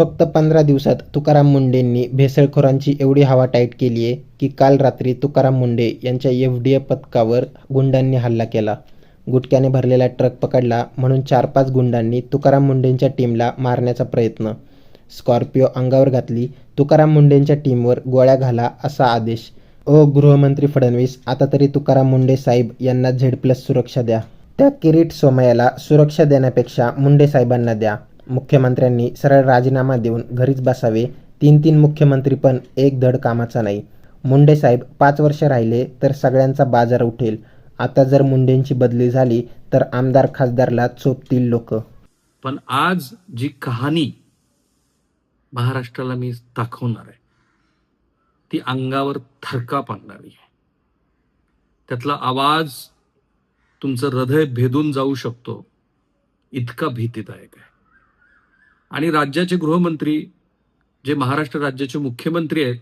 फक्त 15 दिवसात तुकाराम मुंडेंनी भेसळखोरांची एवढी हवा टाईट केली आहे की काल रात्री तुकाराम मुंडे यांच्या एफडीए पथकावर गुंडांनी हल्ला केला. गुटख्याने भरलेला ट्रक पकडला म्हणून 4-5 गुंडांनी तुकाराम मुंडेंच्या टीमला मारण्याचा प्रयत्न. स्कॉर्पिओ अंगावर घातली, तुकाराम मुंडेंच्या टीमवर गोळ्या घाला असा आदेश. गृहमंत्री फडणवीस, आता तरी तुकाराम मुंडे साहेब यांना Z+ सुरक्षा द्या. त्या किरीट सोमय्याला सुरक्षा देण्यापेक्षा मुंडे साहेबांना द्या. मुख्यमंत्र्यांनी सरळ राजीनामा देऊन घरीच बसावे. 3 मुख्यमंत्री पण एक धड कामाचा नाही. मुंडे साहेब 5 वर्ष राहिले तर सगळ्यांचा बाजार उठेल. आता जर मुंडेंची बदली झाली तर आमदार खासदारला चोपतील लोक. पण आज जी कहाणी महाराष्ट्राला मी दाखवणार आहे ती अंगावर थरकाप आणणारी आहे. त्यातला आवाज तुमचं हृदय भेदून जाऊ शकतो इतका भीतीदायक आहे. आणि राज्याचे गृहमंत्री, जे महाराष्ट्र राज्याचे मुख्यमंत्री आहेत,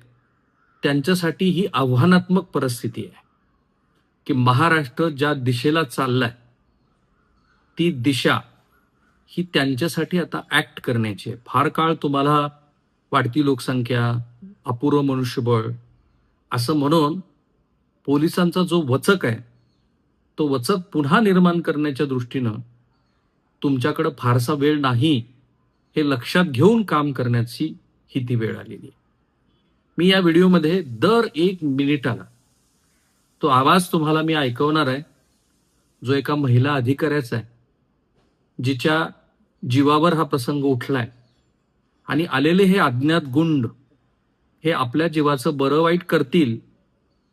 त्यांच्यासाठी ही आव्हानात्मक परिस्थिती आहे की महाराष्ट्र ज्या दिशेला चाललाय ती दिशा ही त्यांच्यासाठी आता ऍक्ट करण्याची आहे. फार काळ तुम्हाला वाढती लोकसंख्या, अपुरं मनुष्यबळ असं म्हणून पोलिसांचा जो वचक आहे तो वचक पुन्हा निर्माण करण्याच्या दृष्टीनं तुमच्याकडे फारसा वेळ नाही हे लक्षात घेऊन काम करण्याची ही ती वेळ आलेली आहे. मी या व्हिडिओमध्ये दर 1 मिनिटाला तो आवाज तुम्हाला मी ऐकवणार आहे जो एका महिला अधिकाऱ्याचा आहे, जिच्या जीवावर हा प्रसंग उठलाय. आणि आलेले हे अज्ञात गुंड हे आपल्या जीवाचं बरं वाईट करतील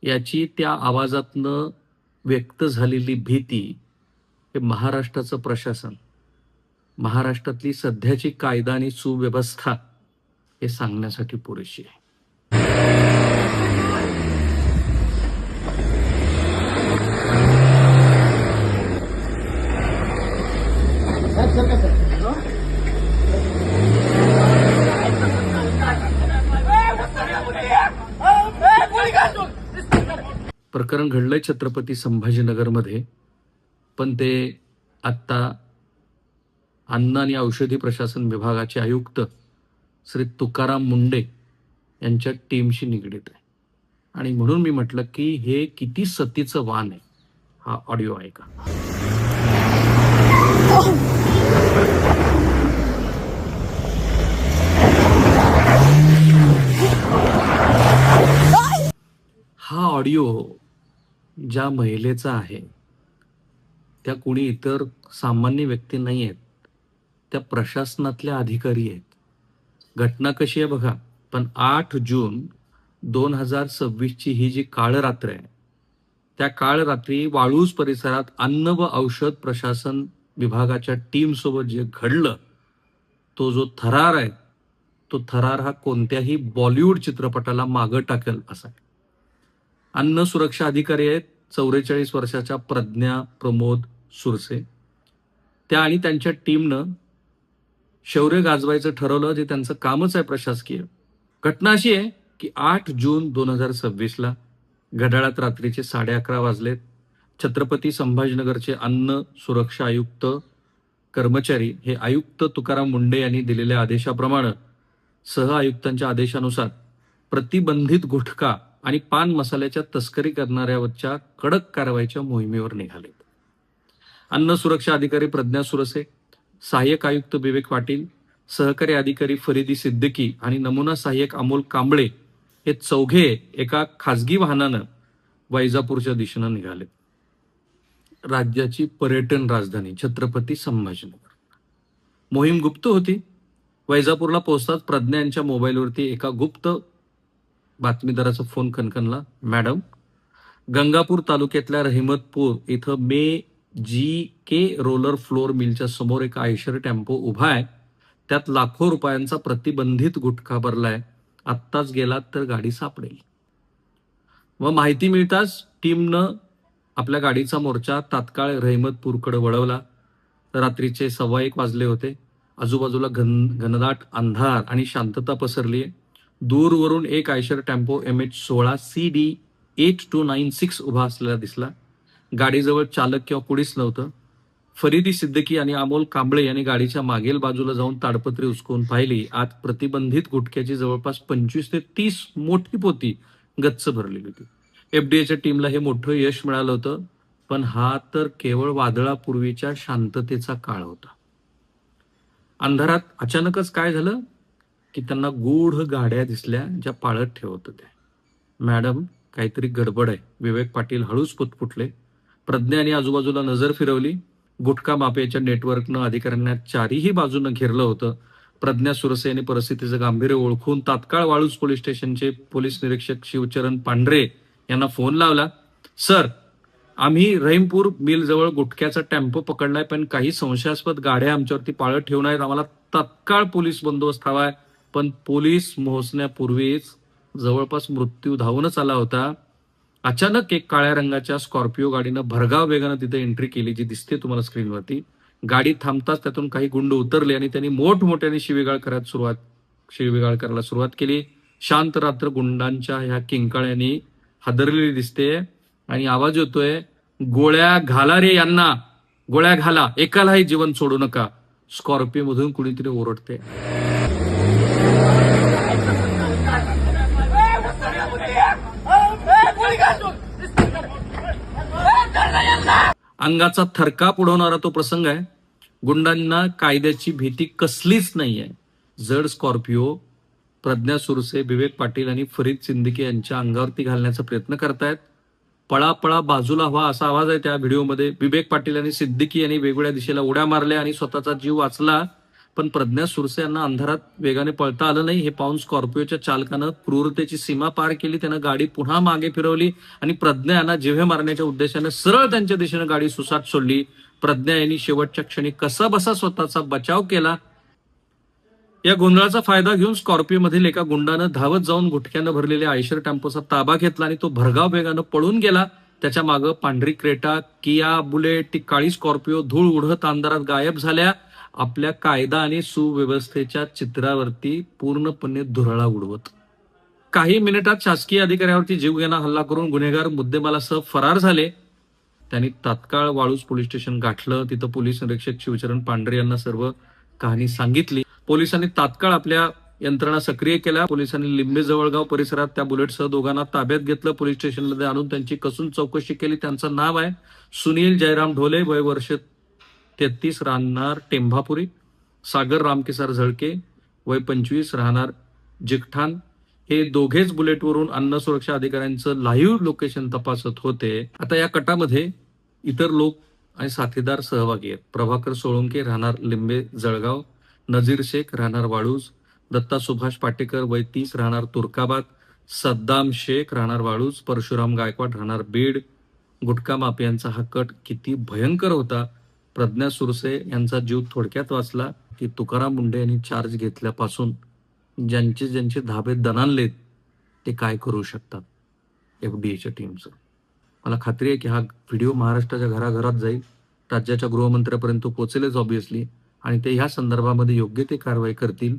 याची त्या आवाजातनं व्यक्त झालेली भीती हे महाराष्ट्राचं प्रशासन, महाराष्ट्रातली सध्याची कायदा आणि सुव्यवस्था हे सांगण्यासाठी पुरेशी आहे. प्रकरण घडलंय छत्रपती संभाजीनगरमध्ये, पण ते आत्ता अन्न आणि औषधी प्रशासन विभागाचे आयुक्त श्री तुकाराम मुंडे यांच्या टीमशी निगडीत आहे. आणि म्हणून मी म्हटलं की हे किती सतीचं वाण आहे. हा ऑडिओ ऐका. हा ऑडिओ ज्या महिलेचा आहे त्या कुणी इतर सामान्य व्यक्ती नाही आहेत, त्या प्रशासनातल्या अधिकारी आहेत. घटना कशी आहे बघा. पण 8 जून 2026 ही जी काळ रात्र आहे त्या काळ रात्री वाळूज परिसरात अन्न व औषध प्रशासन विभागाच्या टीम सोबत जे घडलं तो जो थरार आहे तो थरार हा कोणत्याही बॉलिवूड चित्रपटाला मागं टाकेल असा आहे. अन्न सुरक्षा अधिकारी आहेत 44 वर्षाच्या प्रज्ञा प्रमोद सुरसे. त्या आणि त्यांच्या टीमनं शौर्य गाजवायचं ठरवलं, जे त्यांचं कामच आहे प्रशासकीय. घटना अशी आहे की 8 जून 2026ला घड्याळात रात्रीचे 11:30 वाजलेत. छत्रपती संभाजीनगरचे अन्न सुरक्षा आयुक्त कर्मचारी हे आयुक्त तुकाराम मुंडे यांनी दिलेल्या आदेशाप्रमाणे सह आयुक्तांच्या आदेशानुसार प्रतिबंधित गुटखा आणि पान मसाल्याच्या तस्करी करणाऱ्यावरच्या कडक कारवाईच्या मोहिमेवर निघाले. अन्न सुरक्षा अधिकारी प्रज्ञा सुरसे, सहाय्यक आयुक्त विवेक पाटील, सहकारी अधिकारी फरीदी सिद्दीकी आणि नमुना सहाय्यक अमोल कांबळे हे चौघे एका खासगी वाहनानं वैजापूरच्या दिशेनं निघाले. राज्याची पर्यटन राजधानी छत्रपती संभाजीनगर. मोहीम गुप्त होती. वैजापूरला पोहोचताच प्रज्ञा यांच्या मोबाईलवरती एका गुप्त बातमीदाराचा फोन खणखणला. मॅडम, गंगापूर तालुक्यातल्या रहिमतपूर इथं GK रोलर फ्लोर मिलच्या समोर एक आयशर टेम्पो उभा आहे. त्यात लाखो रुपयांचा प्रतिबंधित गुटखा भरलाय. आत्ताच गेलात तर गाडी सापडेल. व माहिती मिळताच टीमनं आपल्या गाडीचा मोर्चा तात्काळ रहिमतपूरकडे वळवला. रात्रीचे 1:15 वाजले होते. आजूबाजूला घनदाट अंधार आणि शांतता पसरली आहे. दूरवरून एक आयशर टेम्पो MH16 CD 8296 उभा असलेला दिसला. गाडीजवळ चालक किंवा कुणीच नव्हतं. फरीदी सिद्दीकी आणि अमोल कांबळे यांनी गाडीच्या मागील बाजूला जाऊन ताडपत्री उचकून पाहिली. आत प्रतिबंधित गुटख्याची जवळपास 25 ते 30 मोठी पोती गच्च भरलेली होती. एफडीएच्या टीमला हे मोठं यश मिळालं होतं, पण हा तर केवळ वादळापूर्वीच्या शांततेचा काळ होता. अंधारात अचानकच काय झालं की त्यांना गूढ गाड्या दिसल्या ज्या पाळत ठेवत होत्या. मॅडम, काहीतरी गडबड आहे, विवेक पाटील हळूच पुटपुटले. प्रज्ञाने आजूबाजूला नजर फिरवली. गुटखा माफियाच्या नेटवर्कनं अधिकाऱ्यांना चारीही बाजूनं घेरलं होतं. प्रज्ञा सुरसे यांनी परिस्थितीचं गांभीर्य ओळखून तात्काळ वाळूज पोलीस स्टेशनचे पोलीस निरीक्षक शिवचरण पांढरे यांना फोन लावला. सर, आम्ही रहीमपूर मिलजवळ गुटख्याचा टेम्पो पकडलाय, पण काही संशयास्पद गाड्या आमच्यावरती पाळत ठेवून आहेत. आम्हाला तात्काळ पोलीस बंदोबस्त हवाय. पण पोलीस पोहोचण्यापूर्वीच जवळपास मृत्यू धावूनच आला होता. अचानक एक काळ्या रंगाच्या स्कॉर्पिओ गाडीनं भरधाव वेगानं तिथे एंट्री केली, जी दिसते तुम्हाला स्क्रीनवरती. गाडी थांबताच त्यातून काही गुंड उतरले आणि त्यांनी मोठमोठ्याने शिवीगाळ करायला सुरुवात केली. शांत रात्र गुंडांच्या ह्या किंकाळ्यांनी हादरलेली दिसते आणि आवाज येतोय, गोळ्या घाला रे यांना, गोळ्या घाला, एकालाही जीवन सोडू नका. स्कॉर्पिओ मधून कुणीतरी ओरडते. अंगाचा थरकाप उडवणारा तो प्रसंग आहे. गुंडांना कायद्याची भीती कसलीच नाहीये. जड स्कॉर्पिओ प्रज्ञा सुरसे, विवेक पाटील आणि फरीद सिद्दीकी यांच्या अंगावरती घालण्याचा प्रयत्न करतायत. पळा पळा बाजूला व्हा असा आवाज आहे त्या व्हिडिओमध्ये. विवेक पाटील आणि सिद्दीकी यांनी वेगवेगळ्या दिशेला उड्या मारल्या आणि स्वतःचा जीव वाचला. पण प्रज्ञा सुरसे यांना अंधारात वेगाने पळता आलं नाही. हे पाहून स्कॉर्पिओच्या चालकानं क्रूरतेची सीमा पार केली. त्यानं गाडी पुन्हा मागे फिरवली आणि प्रज्ञा यांना जिव्हे मारण्याच्या उद्देशाने सरळ त्यांच्या दिशेनं गाडी सुसाट सोडली. प्रज्ञा यांनी शेवटच्या क्षणी कसा बसा स्वतःचा बचाव केला. या गोंधळाचा फायदा घेऊन स्कॉर्पिओ मधील एका गुंडानं धावत जाऊन गुटख्यानं भरलेल्या आयशर टेम्पोचा ताबा घेतला आणि तो भरधाव वेगानं पळून गेला. त्याच्या मागं पांढरी क्रेटा, किया, बुलेट, ती काळी स्कॉर्पिओ धूळ उडत अंधारात गायब झाल्या. आपल्या कायदा आणि सुव्यवस्थेच्या चित्रावरती पूर्णपणे धुरळा उडवत. काही मिनिटात शासकीय अधिकाऱ्यावरती जीवघेणा हल्ला करून गुन्हेगार मुद्देमालासह फरार झाले. त्यांनी तात्काळ वाळूज पोलीस स्टेशन गाठलं. तिथं पोलीस निरीक्षक शिवचरण पांढरे यांना सर्व कहाणी सांगितली. पोलिसांनी तात्काळ आपल्या यंत्रणा सक्रिय केल्या. पोलिसांनी लिंबे जवळगाव परिसरात त्या बुलेटसह दोघांना ताब्यात घेतलं. पोलीस स्टेशनमध्ये आणून त्यांची कसून चौकशी केली. त्यांचं नाव आहे सुनील जयराम ढोले, वय वर्ष 33, राहणार टेंभापुरी. सागर रामकिसार झळके, वय 25, राहणार जिकठाण. हे दोघेच बुलेटवरून अन्न सुरक्षा अधिकाऱ्यांचं लाईव्ह लोकेशन तपासत होते. आता या कटामध्ये इतर लोक आणि साथीदार सहभागी आहेत. प्रभाकर सोळंके, राहणार लिंबे जळगाव. नजीर शेख, राहणार वाळूज. दत्ता सुभाष पाटेकर, वय 30, राहणार तुर्काबाद. सद्दाम शेख, राहणार वाळूज. परशुराम गायकवाड, राहणार बीड. गुटखा माफियांचा हा कट किती भयंकर होता. प्रज्ञा सुरसे यांचा जीव थोडक्यात वाचला की तुकाराम मुंडे यांनी चार्ज घेतल्यापासून ज्यांचे धाबे दणाणलेत ते काय करू शकतात एफडीएच्या टीमचं. मला खात्री आहे की हा व्हिडिओ महाराष्ट्राच्या घराघरात जाईल, राज्याच्या गृहमंत्र्यापर्यंत पोहोचेलच ऑब्व्हियसली, आणि ते ह्या संदर्भामध्ये योग्य ते कारवाई करतील.